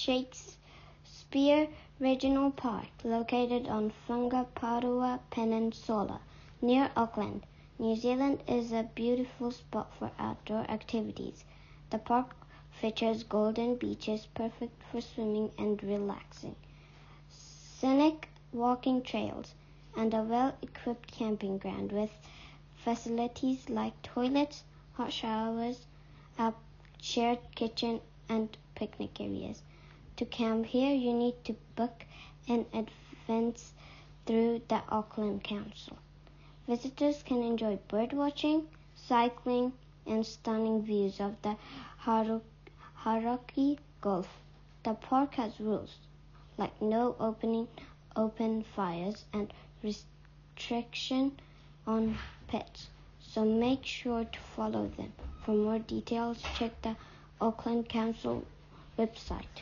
Shakespeare Regional Park, located on Whangaparua Peninsula, near Auckland, New Zealand, is a beautiful spot for outdoor activities. The park features golden beaches perfect for swimming and relaxing, scenic walking trails, and a well-equipped camping ground with facilities like toilets, hot showers, a shared kitchen, and picnic areas. To camp here, you need to book in advance through the Auckland Council. Visitors can enjoy bird watching, cycling, and stunning views of the Hauraki Gulf. The park has rules like no open fires and restriction on pets, so make sure to follow them. For more details, check the Auckland Council website.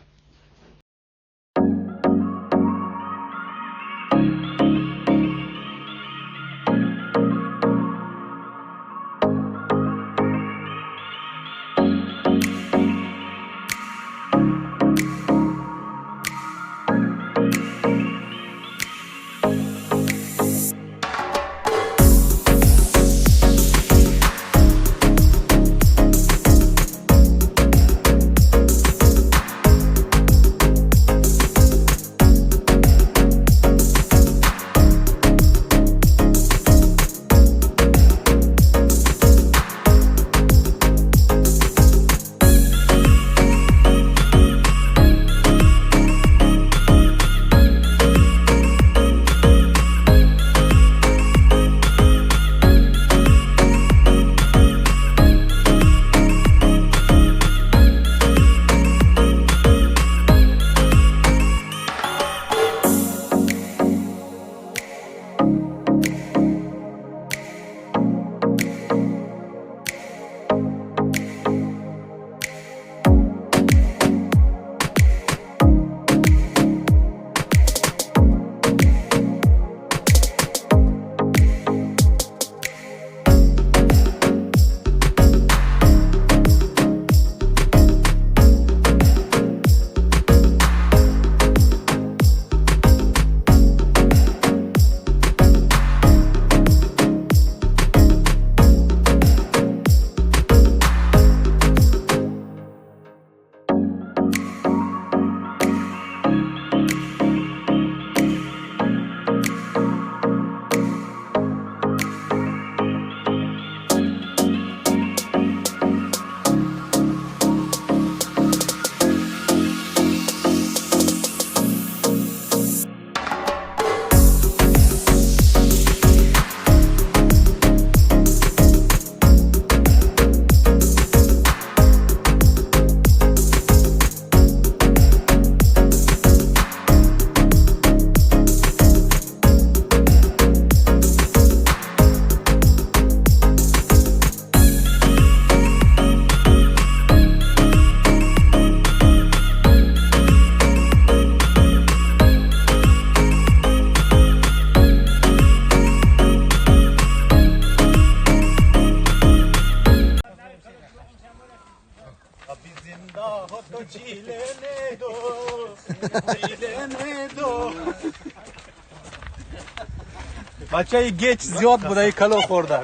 بچه گیچ زیاد بوده کلو خورده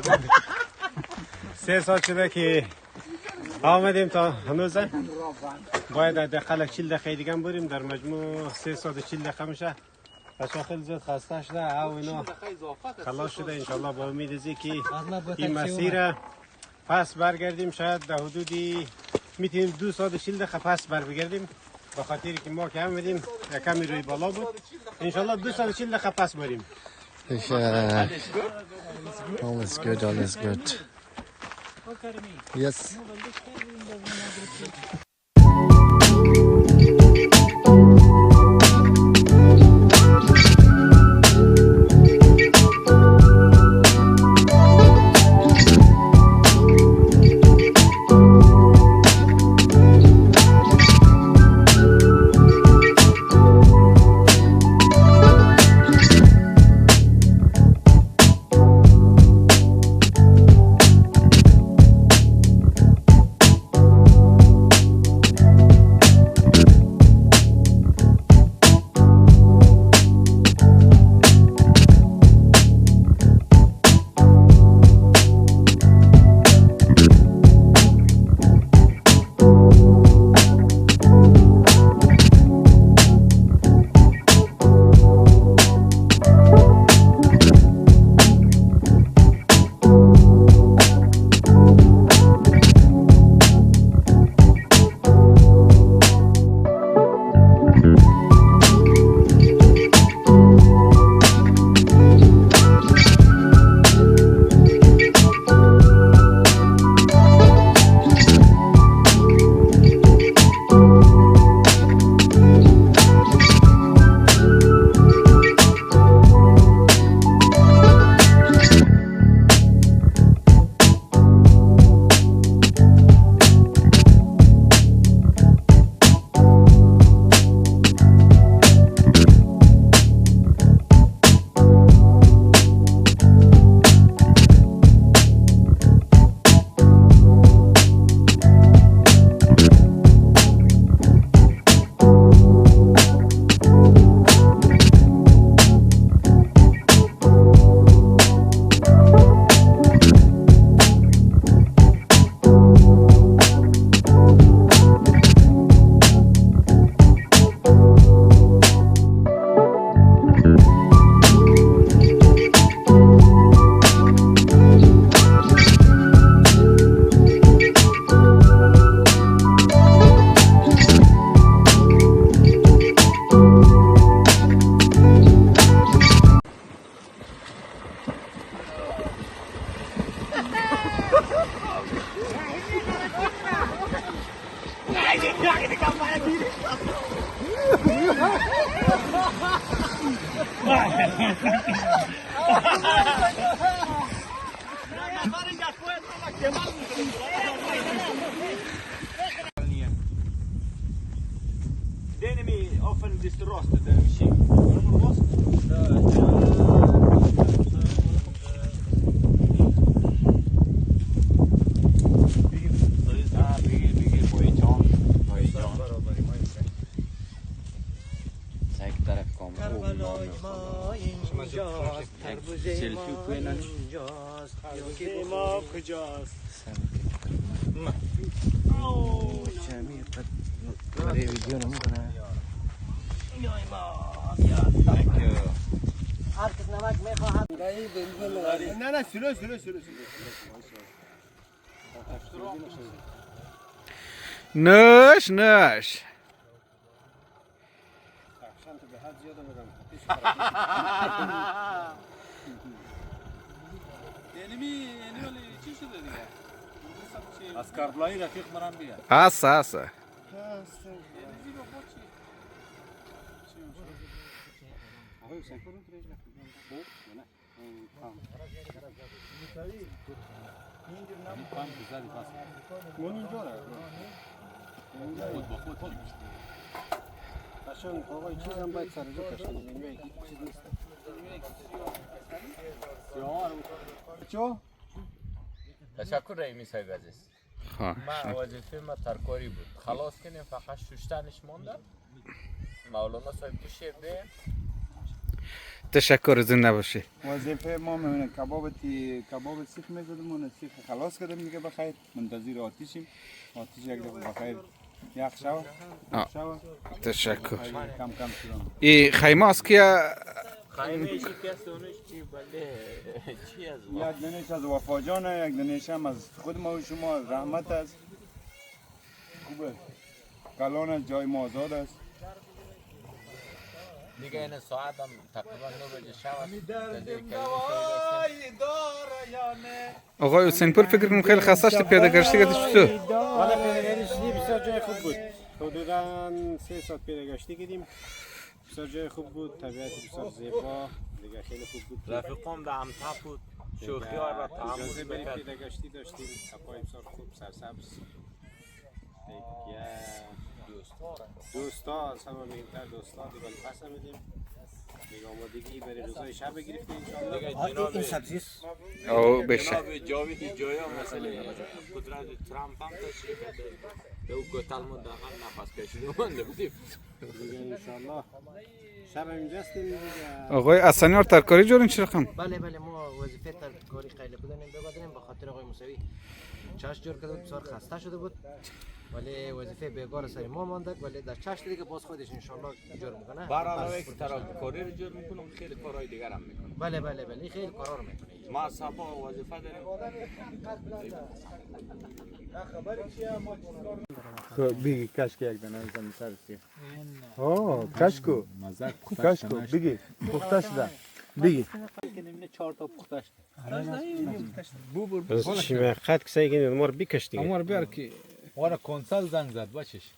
3 سال شده که آمدیم تا هنوز باید دقیقا 40 دقیقه دیگه بریم در مجموع 3 ساعت 40 دقیقه میشه بچه خیلی زیاد خسته شده او اینا خلاص شده انشالله با امید ازی که این مسیر پس برگردیم شاید در حدودی میتونیم 2 ساعت 40 دقیقه پس برگردیم به خاطری که ما که آمدیم کمی روی بالا بود انشالله 2 ساعت 40 دقیقه پس بریم all is good, all is good. Yes. The enemy often destroys the machine. سلفی کنن ما کجاست چمی قد برای ویدیو نمیکنه نه نه سلو نش از کاربلای رفیق منم بیا. هسه قشنگ آقای چیزم باید سر جو کشته دیگه چیز نیست چو تشکر رئیس صاحب عزیز. ما وظیفه ما ترکاری بود. خلاص کنیم فقط ششتنش مونده. مولانا صاحب بشه به تشکر زنده باشی وظیفه ما میمونه کباب سیخ میزدیم اون سیخ خلاص کردیم دیگه بخیر منتظر آتیشیم آتیش یک دفعه بخیر یخ شو تشکر کم شدم ای خیمه است که خیمه شکست اونش چی بله چی از یک دنیش از وفا جانه یک دنیش هم از خود ما و شما رحمت است خوبه کلان از جای ما آزاد است دیگه این ساعت هم تقریبا 9 بجه شب است. آقای حسین پور فکر کنم خیلی خسته شدی پیاده گشتی چطور؟ حالا پیداگشتی بسیار جای خوب بود حدوداً 3 ساعت پیداگشتی کردیم بسیار جای خوب بود طبیعت بسیار زیبا دیگه خیلی خوب بود رفیقم در همتا بود شوخی ها را اجازه تعامل بریم بکرد پیداگشتی داشتیم هوای بسیار خوب سرسبز دیگه دوستا از همه مهمتر دوستا دیگه پس میدیم دیگه آمادگی برای روزای شب گرفتیم انشاءالله این سبزیست او بشه جناب جاوید جویا مثلا قدرت ترامپ هم تشریف داره او گتال ما داخل نفس کشیده مونده بودیم دیگه انشاءالله شب اینجا هستیم دیگه آقای اسنیار ترکاری جورین چه رقم؟ بله ما وظیفه ترکاری خیلی بودنیم بگذاریم به خاطر آقای موسوی چاش جور کرده بسیار خسته شده بود ولی وظیفه بیگار سر ما مانده ولی در چاش دیگه باز خودش ان شاء الله جور میکنه بر علاوه که ترکاری رو جور میکنم خیلی کارهای دیگر هم میکنم بله خیلی کارا رو میکنه ما صبح وظیفه داریم بگی کشک یک دنه زمین سرسی کشکو بگی پخته شده بگی چی خط کسایی که ما رو بکش دیگه امور بیار که وارا کنسال زنگ زد بچش